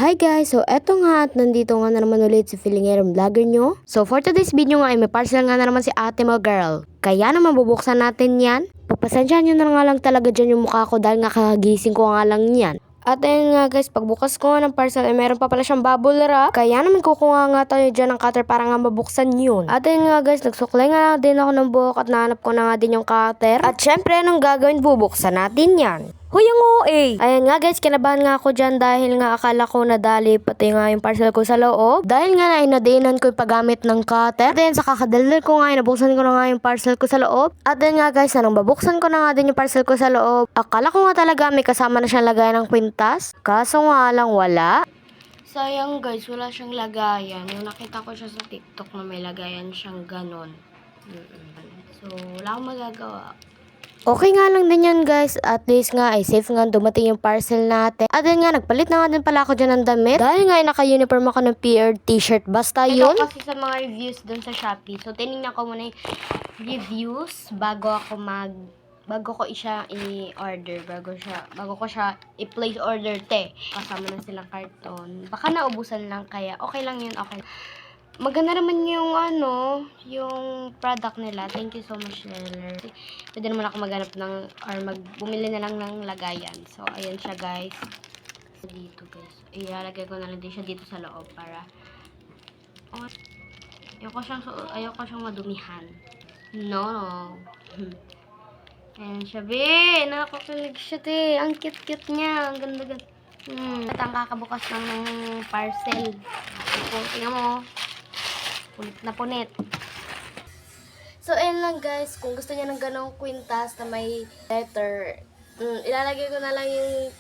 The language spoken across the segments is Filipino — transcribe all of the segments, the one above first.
Hi guys! So eto nga at nandito nga na naman ulit si Feelingerong Vlogger nyo. So for today's video nga ay may parcel nga na naman si ate mo girl. Kaya naman bubuksan natin yan. Pagpasensyahan nyo na nga lang talaga dyan yung mukha ko dahil nga kakagising ko nga lang yan. At ayun nga guys, pagbukas ko nga ng parcel ay meron pa pala siyang bubble wrap. Kaya naman kukuha nga tayo dyan ng cutter para nga mabuksan yun. At ayun nga guys, nagsuklay nga din ako ng buhok at nahanap ko na nga din yung cutter. At syempre anong gagawin, bubuksan natin yan. Hoy, ang OA! Ayan nga guys, kinabahan nga ako dyan dahil nga akala ko nadali pati nga yung parcel ko sa loob. Dahil nga na inadainan ko yung paggamit ng cutter. At ayun, sa kakadaldal ko nga, nabuksan ko na nga yung parcel ko sa loob. At ayun nga guys, nang babuksan ko na nga din yung parcel ko sa loob, akala ko nga talaga may kasama na siyang lagayan ng kwintas. Kaso nga lang wala. Sayang guys, wala siyang lagayan. Yung nakita ko siya sa TikTok na may lagayan siyang ganon. So, wala akong magagawa. Okay nga lang din yan guys, at least nga ay safe nga dumating yung parcel natin. At then nga, nagpalit na nga din pala ako dyan ng damit. Dahil nga ay naka-uniform ako ng PR t-shirt, basta yun. Ito kasi sa mga reviews dun sa Shopee. So, tinignan ko muna yung reviews bago ko siya i-order, bago ko siya i-place order Kasama na silang karton. Baka naubusan lang kaya okay lang yun, okay. Maganda naman yung yung product nila. Thank you so much, seller. Pwede naman ako maghanap bumili na lang ng lagayan. So, ayan siya, guys. Dito, guys. Ilalagay ko na lang din siya dito sa loob para ayoko siyang madumihan. No. Ayan siya, be. Nakakilig siya, te. Ang cute-cute niya. Ang ganda-ganda. At ang kakabukas lang ng parcel. Tingnan mo. Punit na punit. So, ayun lang guys. Kung gusto niya ng ganong kwintas na may letter, ilalagay ko na lang yung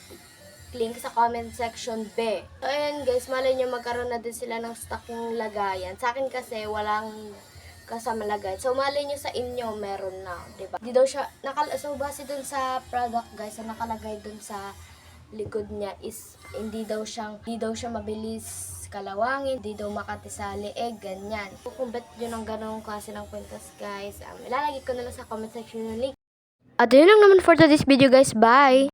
link sa comment section B. So, ayun guys. Malay nyo magkaroon na din sila ng stock yung lagayan. Sa akin kasi, walang kasama lagayan. So, malay nyo sa inyo, meron na. Diba? Di daw siya, so, base dun sa product guys, so nakalagay dun sa likod niya is hindi daw siya mabilis kalawangin, hindi daw makati sa leeg, ganyan. Kung ba't yun ang ganong klase ng kwintas guys, ilalagay ko na lang sa comment section yung link. At yun lang naman for today's video guys, bye!